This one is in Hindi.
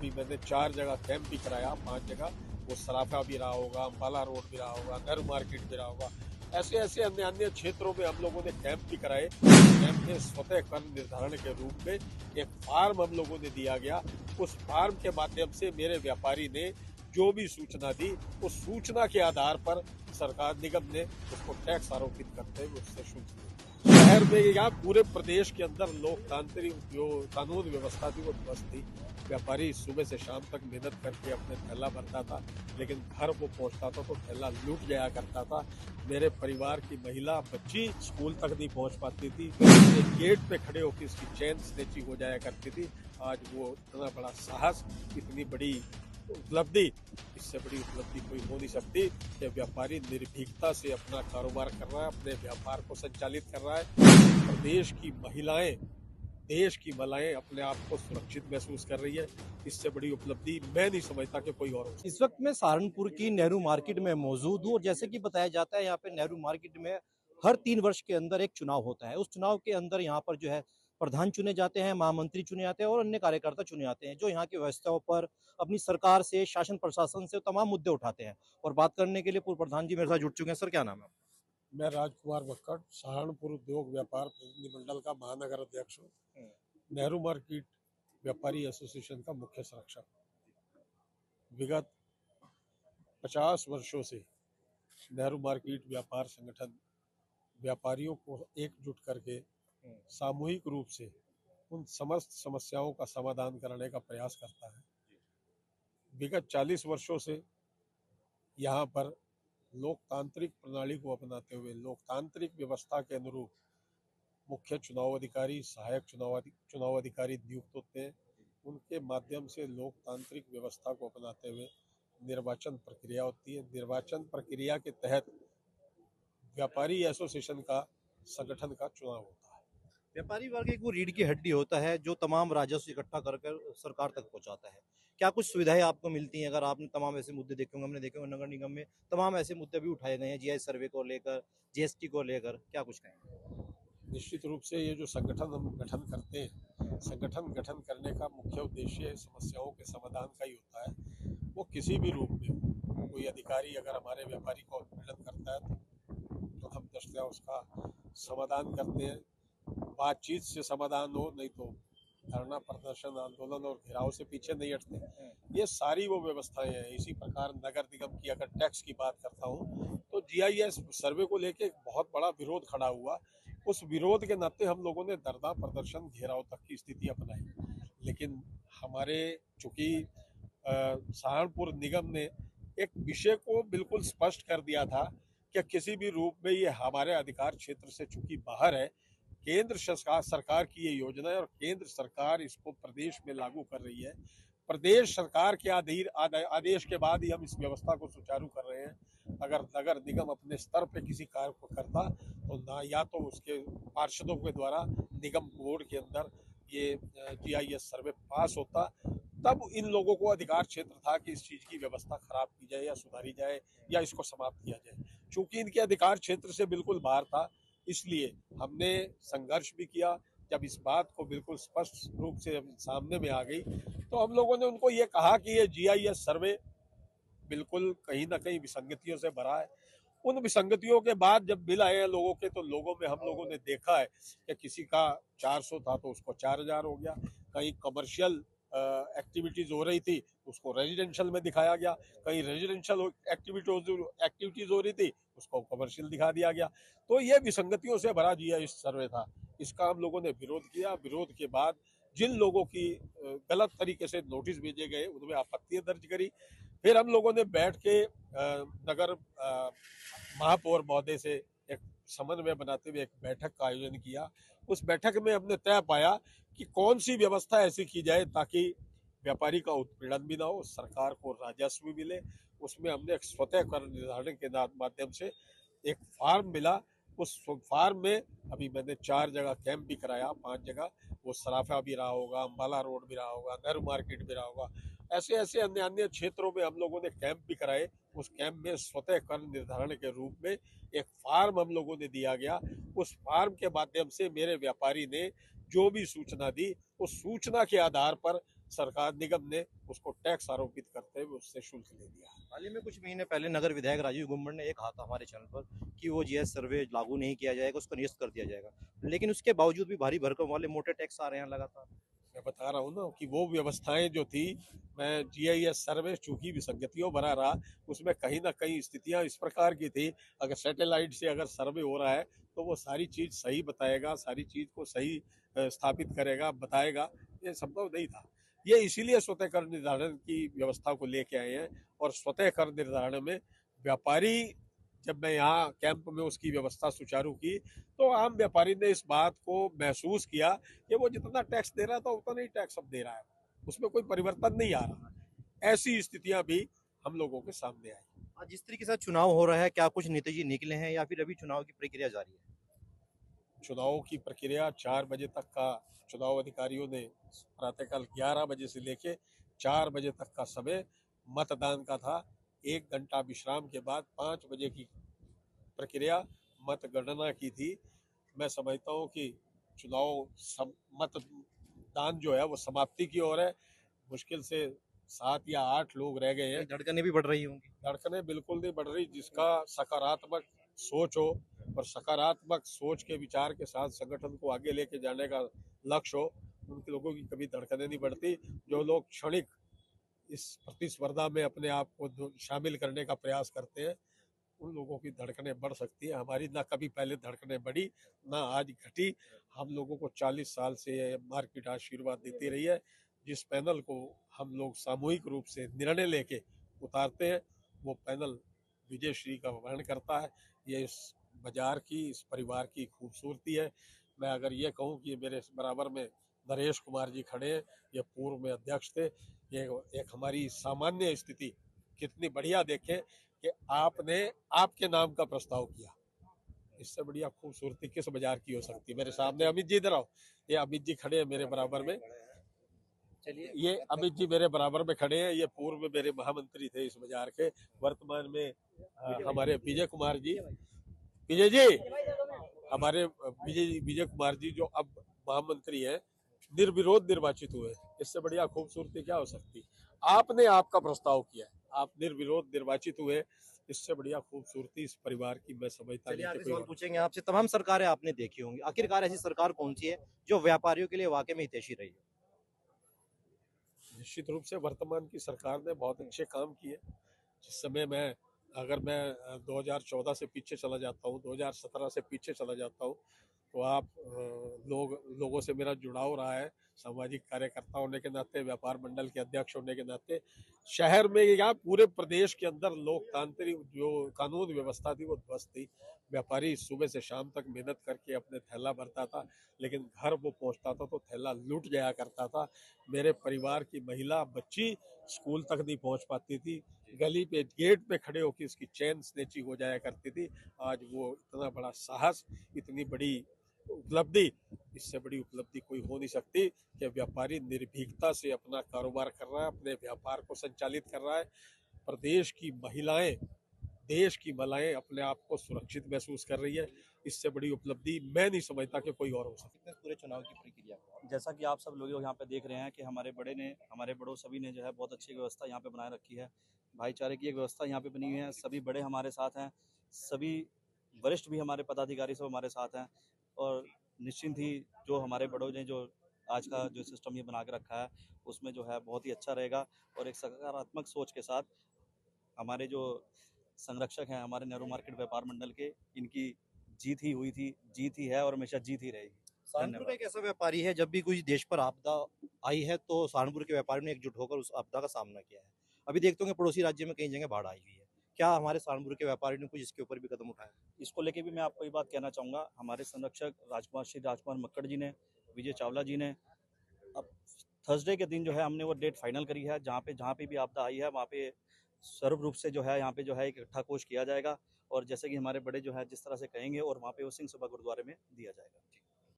अभी मैंने 4 जगह कैंप भी कराया, 5 जगह, वो सराफा भी रहा होगा, अम्बाला रोड भी रहा होगा, नेहरू मार्केट भी रहा होगा, ऐसे ऐसे अन्य अन्य क्षेत्रों में हम लोगों ने कैंप भी कराए। कैंप में स्वतः कर निर्धारण के रूप में एक फार्म हम लोगों ने दिया गया। उस फार्म के माध्यम से मेरे व्यापारी ने जो भी सूचना दी, उस सूचना के आधार पर सरकार निगम ने उसको टैक्स आरोपित करते हुए उससे शुल्क लिया। शहर में या पूरे प्रदेश के अंदर लोकतांत्रिक जो कानून व्यवस्था थी वो ध्वस्त थी। व्यापारी सुबह से शाम तक मेहनत करके अपने थैला भरता था, लेकिन घर वो पहुंचता था तो थैला लूट जाया करता था। मेरे परिवार की महिला बच्ची स्कूल तक नहीं पहुंच पाती थी, गेट पे खड़े होकर उसकी चैन स्नेचिंग हो जाया करती थी। आज वो इतना बड़ा साहस, इतनी बड़ी उपलब्धि, इससे बड़ी उपलब्धि कोई हो नहीं सकती कि व्यापारी निर्भीकता से अपना कारोबार कर रहा है, अपने व्यापार को संचालित कर रहा है। प्रदेश की महिलाएं, देश की महिलाएं अपने आप को सुरक्षित महसूस कर रही है। इससे बड़ी उपलब्धि मैं नहीं समझता कि कोई और हो। इस वक्त मैं सहारनपुर की नेहरू मार्केट में मौजूद हूँ और जैसे कि बताया जाता है यहाँ पे नेहरू मार्केट में हर 3 वर्ष के अंदर एक चुनाव होता है। उस चुनाव के अंदर यहाँ पर जो है प्रधान चुने जाते हैं, महामंत्री चुने जाते हैं और अन्य कार्यकर्ता चुने जाते हैं, जो यहाँ की व्यवस्थाओं पर अपनी सरकार से, शासन प्रशासन से तमाम मुद्दे उठाते हैं। और बात करने के लिए पूर्व प्रधान जी मेरे साथ जुड़ चुके हैं। सर, क्या नाम है? मैं राजकुमार बक्कड़, सहारनपुर उद्योग व्यापार प्रतिनिधिमंडल का महानगर अध्यक्ष हूँ। नेहरू मार्केट व्यापारी एसोसिएशन का मुख्य संरक्षक। विगत 50 वर्षों से नेहरू मार्केट व्यापार संगठन व्यापारियों को एकजुट करके सामूहिक रूप से उन समस्त समस्याओं का समाधान करने का प्रयास करता है। विगत 40 वर्षों से यहाँ पर लोकतांत्रिक प्रणाली को अपनाते हुए लोकतांत्रिक व्यवस्था के अनुरूप मुख्य चुनाव अधिकारी, सहायक चुनाव अधिकारी नियुक्त होते हैं। उनके माध्यम से लोकतांत्रिक व्यवस्था को अपनाते हुए निर्वाचन प्रक्रिया होती है। निर्वाचन प्रक्रिया के तहत व्यापारी एसोसिएशन का संगठन का चुनाव होता है। व्यापारी वर्ग एक वो रीढ़ की हड्डी होता है जो तमाम राजस्व इकट्ठा कर कर सरकार तक पहुंचाता है। क्या कुछ सुविधाएं आपको मिलती हैं? अगर आपने तमाम ऐसे मुद्दे देखे होंगे, हमने देखे होंगे नगर निगम में तमाम ऐसे मुद्दे भी उठाए गए हैं, जीआई सर्वे को लेकर, जीएसटी को लेकर, क्या कुछ कहें? निश्चित रूप से ये जो संगठन हम गठन करते हैं, संगठन गठन करने का मुख्य उद्देश्य समस्याओं के समाधान का ही होता है। वो किसी भी रूप में हो। कोई अधिकारी अगर हमारे व्यापारी का उत्पीड़न करता है तो हम दृष्टया उसका समाधान करते हैं। बातचीत से समाधान हो, नहीं तो धरना प्रदर्शन, आंदोलन और घेराव से पीछे नहीं हटते। ये सारी वो व्यवस्थाएं हैं। इसी प्रकार नगर निगम की अगर टैक्स की बात करता हूँ तो जीआईएस सर्वे को लेके एक बहुत बड़ा विरोध खड़ा हुआ। उस विरोध के नाते हम लोगों ने धरना प्रदर्शन, घेराव तक की स्थिति अपनाई। लेकिन हमारे चूंकि सहारनपुर निगम ने एक विषय को बिल्कुल स्पष्ट कर दिया था कि किसी भी रूप में ये हमारे अधिकार क्षेत्र से चूंकि बाहर है, केंद्र सरकार की ये योजना है और केंद्र सरकार इसको प्रदेश में लागू कर रही है। प्रदेश सरकार के आदेश के बाद ही हम इस व्यवस्था को सुचारू कर रहे हैं। अगर नगर निगम अपने स्तर पे किसी कार्य को करता तो ना, या तो उसके पार्षदों के द्वारा निगम बोर्ड के अंदर ये जीआईएस सर्वे पास होता, तब इन लोगों को अधिकार क्षेत्र था कि इस चीज की व्यवस्था खराब की जाए या सुधारी जाए या इसको समाप्त किया जाए। चूंकि इनके अधिकार क्षेत्र से बिल्कुल बाहर था, इसलिए हमने संघर्ष भी किया। जब इस बात को बिल्कुल स्पष्ट रूप से सामने में आ गई तो हम लोगों ने उनको ये कहा कि ये जीआईएस सर्वे बिल्कुल कहीं ना कहीं विसंगतियों से भरा है। उन विसंगतियों के बाद जब बिल आए हैं लोगों के, तो लोगों में हम लोगों ने देखा है कि किसी का 400 था तो उसको 4000 हो गया। कहीं कमर्शियल एक्टिविटीज हो रही थी उसको रेजिडेंशियल में दिखाया गया, कहीं रेजिडेंशियल एक्टिविटीज हो रही थी उसको कमर्शियल दिखा दिया गया। तो ये विसंगतियों से भरा जीआईएस सर्वे था। इसका हम लोगों ने विरोध किया। विरोध के बाद जिन लोगों की गलत तरीके से नोटिस भेजे गए उनमें आपत्तियां दर्ज करी। फिर हम लोगों ने बैठ के नगर महापौर महोदय से एक समन्वय बनाते हुए एक बैठक का आयोजन किया। उस बैठक में हमने तय पाया कि कौन सी व्यवस्था ऐसी की जाए ताकि व्यापारी का उत्पीड़न भी ना हो, सरकार को राजस्व भी मिले। उसमें हमने एक स्वतः कर निर्धारण के माध्यम से एक फार्म मिला। उस फार्म में अभी मैंने 4 जगह कैंप भी कराया, 5 जगह, वो सराफा भी रहा होगा, अम्बाला रोड भी रहा होगा, नेहरू मार्केट भी रहा होगा, ऐसे ऐसे अन्य अन्य क्षेत्रों में हम लोगों ने कैंप भी कराए। उस कैंप में स्वतः कर निर्धारण के रूप में एक फार्म हम लोगों ने दिया गया। उस फार्म के माध्यम से मेरे व्यापारी ने जो भी सूचना दी, उस सूचना के आधार पर सरकार निगम ने उसको टैक्स आरोपित करते हुए उससे शुल्क ले लिया। हाल ही में कुछ महीने पहले नगर विधायक राजीव गुम्मड़ ने ये कहा था हमारे चैनल पर कि वो जीएस सर्वे लागू नहीं किया जाएगा, उसको निरस्त कर दिया जाएगा, लेकिन उसके बावजूद भी भारी भरकम वाले मोटे टैक्स आ रहे हैं लगातार। मैं बता रहा हूँ ना कि वो व्यवस्थाएं जो थी, मैं जीआईएस सर्वे चूंकि विसंगतियों भरा रहा, उसमें कहीं ना कहीं स्थितियां इस प्रकार की थी, अगर सैटेलाइट से अगर सर्वे हो रहा है तो वो सारी चीज सही बताएगा, सारी चीज को सही स्थापित करेगा, बताएगा, ये संभव नहीं था। ये इसीलिए स्वतः कर निर्धारण की व्यवस्था को लेके आए हैं। और स्वतः कर निर्धारण में व्यापारी, जब मैं यहाँ कैंप में उसकी व्यवस्था सुचारू की तो आम व्यापारी ने इस बात को महसूस किया कि वो जितना टैक्स दे रहा था उतना ही टैक्स अब दे रहा है, उसमें कोई परिवर्तन नहीं आ रहा। ऐसी स्थितियां भी हम लोगों के सामने आई। आज जिस तरीके से चुनाव हो रहा है, क्या कुछ नतीजे निकले हैं या फिर अभी चुनाव की प्रक्रिया जारी है? चुनाव की प्रक्रिया 4 बजे तक का चुनाव अधिकारियों ने प्रातःकाल 11 बजे से लेके 4 बजे तक का समय मतदान का था। 1 घंटा विश्राम के बाद 5 बजे की प्रक्रिया मतगणना की थी। मैं समझता हूँ कि मतदान जो है वो समाप्ति की ओर है। मुश्किल से 7 या 8 लोग रह गए हैं। धड़कनें भी बढ़ रही होंगी। धड़कनें बिल्कुल नहीं बढ़ रही। जिसका सकारात्मक सोच हो और सकारात्मक सोच के विचार के साथ संगठन को आगे लेके जाने का लक्ष्य हो, उन लोगों की कभी धड़कनें नहीं बढ़ती। जो लोग क्षणिक इस प्रतिस्पर्धा में अपने आप को शामिल करने का प्रयास करते हैं, उन लोगों की धड़कनें बढ़ सकती है। हमारी ना कभी पहले धड़कनें बढ़ी, ना आज घटी। हम लोगों को 40 साल से मार्केट आशीर्वाद देती रही है। जिस पैनल को हम लोग सामूहिक रूप से निर्णय लेके उतारते हैं, वो पैनल विजय श्री का वर्ण करता है। ये इस बाजार की, इस परिवार की खूबसूरती है। मैं अगर ये कहूँ कि मेरे बराबर में नरेश कुमार जी खड़े हैं, ये पूर्व में अध्यक्ष थे। ये एक हमारी सामान्य स्थिति कितनी बढ़िया देखें कि आपने आपके नाम का प्रस्ताव किया। इससे बढ़िया खूबसूरती किस बाजार की हो सकती है। मेरे सामने अमित जी इधर आओ, ये अमित जी खड़े हैं मेरे बराबर में। चलिए, ये अमित जी मेरे बराबर में खड़े हैं। ये पूर्व में मेरे महामंत्री थे इस बाजार के। वर्तमान में हमारे विजय कुमार जी, विजय जी, हमारे विजय कुमार जी जो अब महामंत्री है, निर्विरोध निर्वाचित हुए। इससे बढ़िया खूबसूरती क्या हो सकती। आपने आपका प्रस्ताव किया, आप निर्विरोध निर्वाचित हुए। इससे बढ़िया खूबसूरती इस परिवार की मैं समझता चलिए नहीं आखिरी कि कोई सवाल और। पूछेंगे आपसे, तमाम सरकारें आपने देखी होंगी, आखिरकार ऐसी सरकार कौन सी है जो व्यापारियों के लिए वाकई में हितैषी रही है? निश्चित रूप से वर्तमान की सरकार ने बहुत अच्छे काम किए। जिस समय अगर मैं 2014 से पीछे चला जाता हूँ, 2017 से पीछे चला जाता हूँ, तो आप लोगों से मेरा जुड़ाव रहा है। सामाजिक कार्यकर्ता होने के नाते, व्यापार मंडल के अध्यक्ष होने के नाते, शहर में या पूरे प्रदेश के अंदर लोकतांत्रिक जो कानून व्यवस्था थी वो ध्वस्त थी। व्यापारी सुबह से शाम तक मेहनत करके अपने थैला भरता था, लेकिन घर वो पहुंचता था तो थैला लूट जाया करता था। मेरे परिवार की महिला बच्ची स्कूल तक नहीं पहुंच पाती थी, गली पे गेट पे खड़े होकर उसकी चैन स्नेचिंग हो जाया करती थी। आज वो इतना बड़ा साहस, इतनी बड़ी उपलब्धि, इससे बड़ी उपलब्धि कोई हो नहीं सकती कि व्यापारी निर्भीकता से अपना कारोबार कर रहा है, अपने व्यापार को संचालित कर रहा है। प्रदेश की महिलाएं, देश की महिलाएं अपने आप को सुरक्षित महसूस कर रही है। इससे बड़ी उपलब्धि मैं नहीं समझता कि कोई और हो सकती है। पूरे चुनाव की प्रक्रिया जैसा कि आप सब लोग यहाँ पे देख रहे हैं कि हमारे बड़ों सभी ने जो है बहुत अच्छी व्यवस्था यहाँ पे बनाए रखी है। भाईचारे की एक व्यवस्था यहाँ पे बनी हुई है। सभी बड़े हमारे साथ हैं, सभी वरिष्ठ भी हमारे पदाधिकारी सब हमारे साथ हैं और निश्चिंत ही जो हमारे बड़ों ने जो आज का जो सिस्टम ये बना के रखा है उसमें जो है बहुत ही अच्छा रहेगा। और एक सकारात्मक सोच के साथ हमारे जो संरक्षक हैं हमारे नेहरू मार्केट व्यापार मंडल के, इनकी जीत ही हुई थी, जीत ही है और हमेशा जीत ही रहेगी। सहारनपुर एक ऐसा व्यापारी है, जब भी कोई देश पर आपदा आई है तो सहारनपुर के व्यापारियों ने एकजुट होकर उस आपदा का सामना किया है। अभी देखते होंगे पड़ोसी राज्य में कई जगह बाढ़ आई हुई है, क्या हमारे सहारनपुर के व्यापारियों ने कुछ इसके ऊपर भी कदम उठाया? इसको लेके भी मैं आपको ये बात कहना चाहूँगा, हमारे संरक्षक श्री राजकुमार मक्कड़ जी ने, विजय चावला जी ने, अब थर्सडे के दिन जो है हमने वो डेट फाइनल करी है। जहाँ पे भी आपदा आई है वहाँ पे सर्व रूप से जो है यहाँ पे जो है एक इकट्ठा कोष किया जाएगा और जैसे कि हमारे बड़े जो है जिस तरह से कहेंगे और वहाँ पे वो सिंह सभा गुरुद्वारे में दिया जाएगा।